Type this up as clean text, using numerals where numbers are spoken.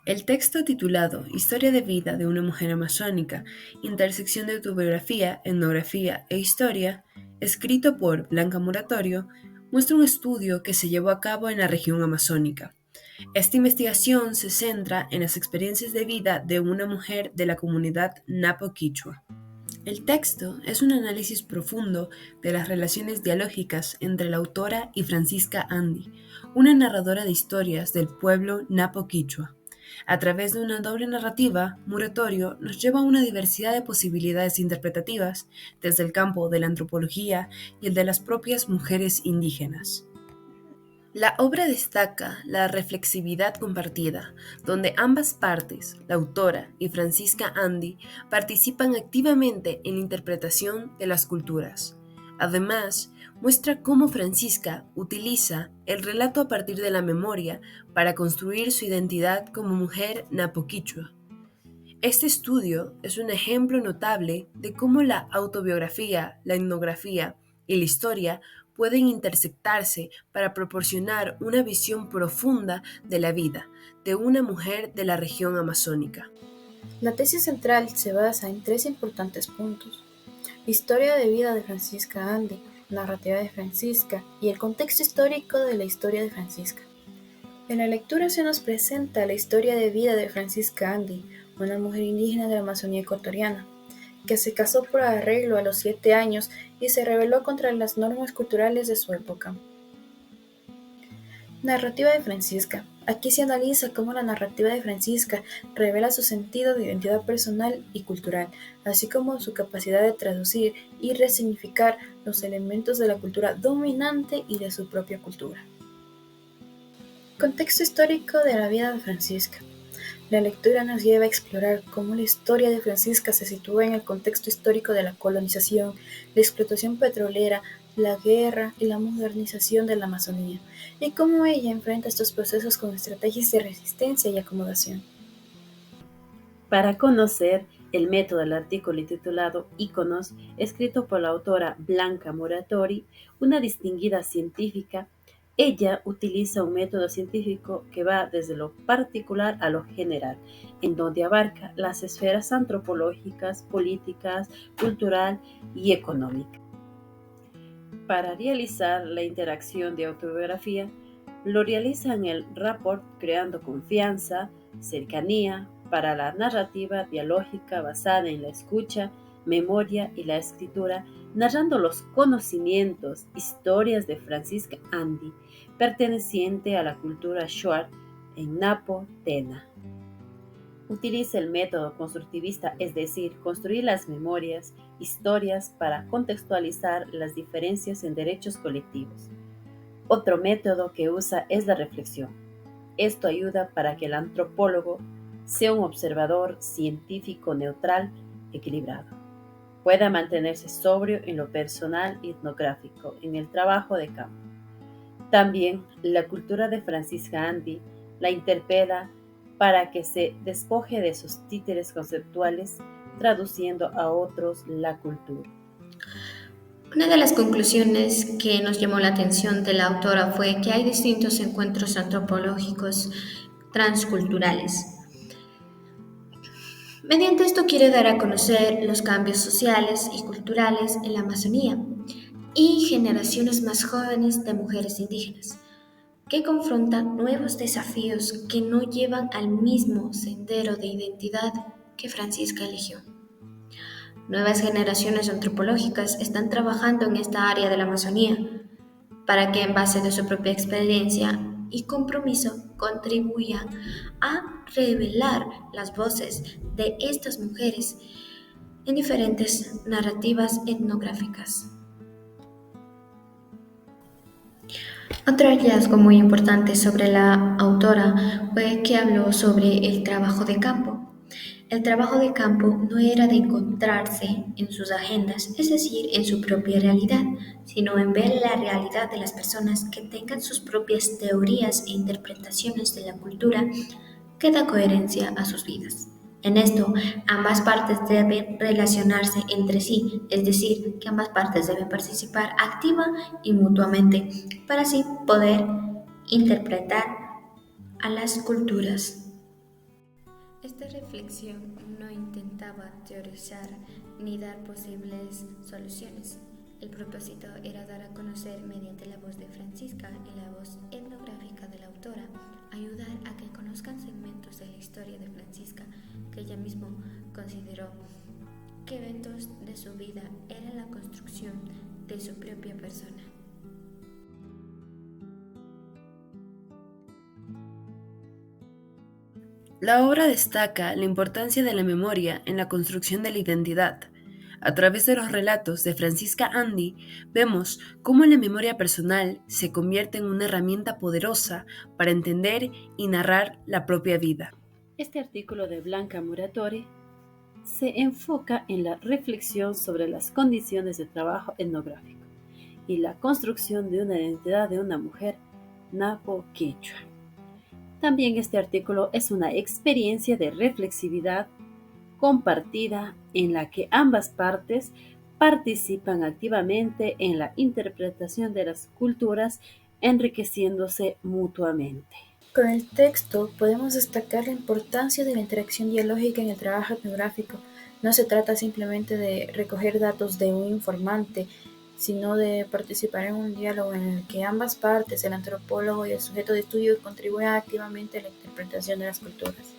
El texto titulado Historia de vida de una mujer amazónica, intersección de autobiografía, etnografía e historia, escrito por Blanca Moratorio, muestra un estudio que se llevó a cabo en la región amazónica. Esta investigación se centra en las experiencias de vida de una mujer de la comunidad Napo Quichua. El texto es un análisis profundo de las relaciones dialógicas entre la autora y Francisca Andy, una narradora de historias del pueblo Napo Quichua. A través de una doble narrativa, Muratorio nos lleva a una diversidad de posibilidades interpretativas desde el campo de la antropología y el de las propias mujeres indígenas. La obra destaca la reflexividad compartida, donde ambas partes, la autora y Francisca Andy, participan activamente en la interpretación de las culturas. Además, muestra cómo Francisca utiliza el relato a partir de la memoria para construir su identidad como mujer napoquichua. Este estudio es un ejemplo notable de cómo la autobiografía, la etnografía y la historia pueden intersectarse para proporcionar una visión profunda de la vida de una mujer de la región amazónica. La tesis central se basa en tres importantes puntos: historia de vida de Francisca Andy, narrativa de Francisca y el contexto histórico de la historia de Francisca. En la lectura se nos presenta la historia de vida de Francisca Andy, una mujer indígena de la Amazonía ecuatoriana, que se casó por arreglo a los 7 años y se rebeló contra las normas culturales de su época. Narrativa de Francisca. Aquí se analiza cómo la narrativa de Francisca revela su sentido de identidad personal y cultural, así como su capacidad de traducir y resignificar los elementos de la cultura dominante y de su propia cultura. Contexto histórico de la vida de Francisca. La lectura nos lleva a explorar cómo la historia de Francisca se sitúa en el contexto histórico de la colonización, la explotación petrolera, la guerra y la modernización de la Amazonía, y cómo ella enfrenta estos procesos con estrategias de resistencia y acomodación. Para conocer el método del artículo titulado Iconos, escrito por la autora Blanca Moratori, una distinguida científica, ella utiliza un método científico que va desde lo particular a lo general, en donde abarca las esferas antropológicas, políticas, cultural y económica. Para realizar la interacción de autobiografía, lo realiza en el rapport creando confianza, cercanía para la narrativa dialógica basada en la escucha, memoria y la escritura, narrando los conocimientos, historias de Francisca Andy, perteneciente a la cultura Shuar en Napo, Tena. Utiliza el método constructivista, es decir, construir las memorias, historias para contextualizar las diferencias en derechos colectivos. Otro método que usa es la reflexión. Esto ayuda para que el antropólogo sea un observador científico neutral, equilibrado. Pueda mantenerse sobrio en lo personal y etnográfico, en el trabajo de campo. También la cultura de Francisca Andy la interpela para que se despoje de sus títeres conceptuales, traduciendo a otros la cultura. Una de las conclusiones que nos llamó la atención de la autora fue que hay distintos encuentros antropológicos transculturales. Mediante esto quiere dar a conocer los cambios sociales y culturales en la Amazonía y generaciones más jóvenes de mujeres indígenas, que confrontan nuevos desafíos que no llevan al mismo sendero de identidad que Francisca eligió. Nuevas generaciones antropológicas están trabajando en esta área de la Amazonía para que en base de su propia experiencia y compromiso contribuyan a revelar las voces de estas mujeres en diferentes narrativas etnográficas. Otro hallazgo muy importante sobre la autora fue que habló sobre el trabajo de campo. El trabajo de campo no era de encontrarse en sus agendas, es decir, en su propia realidad, sino en ver la realidad de las personas que tengan sus propias teorías e interpretaciones de la cultura que da coherencia a sus vidas. En esto, ambas partes deben relacionarse entre sí, es decir, que ambas partes deben participar activa y mutuamente para así poder interpretar a las culturas. Esta reflexión no intentaba teorizar ni dar posibles soluciones. El propósito era dar a conocer mediante la voz de Francisca y la voz etnográfica de la autora, ayudar a que conozcan segmentos de la historia de Francisca que ella misma consideró que eventos de su vida eran la construcción de su propia persona. La obra destaca la importancia de la memoria en la construcción de la identidad. A través de los relatos de Francisca Andy, vemos cómo la memoria personal se convierte en una herramienta poderosa para entender y narrar la propia vida. Este artículo de Blanca Muratori se enfoca en la reflexión sobre las condiciones de trabajo etnográfico y la construcción de una identidad de una mujer napo-quechua. También este artículo es una experiencia de reflexividad compartida en la que ambas partes participan activamente en la interpretación de las culturas, enriqueciéndose mutuamente. Con el texto podemos destacar la importancia de la interacción dialógica en el trabajo etnográfico. No se trata simplemente de recoger datos de un informante, sino de participar en un diálogo en el que ambas partes, el antropólogo y el sujeto de estudio, contribuyan activamente a la interpretación de las culturas.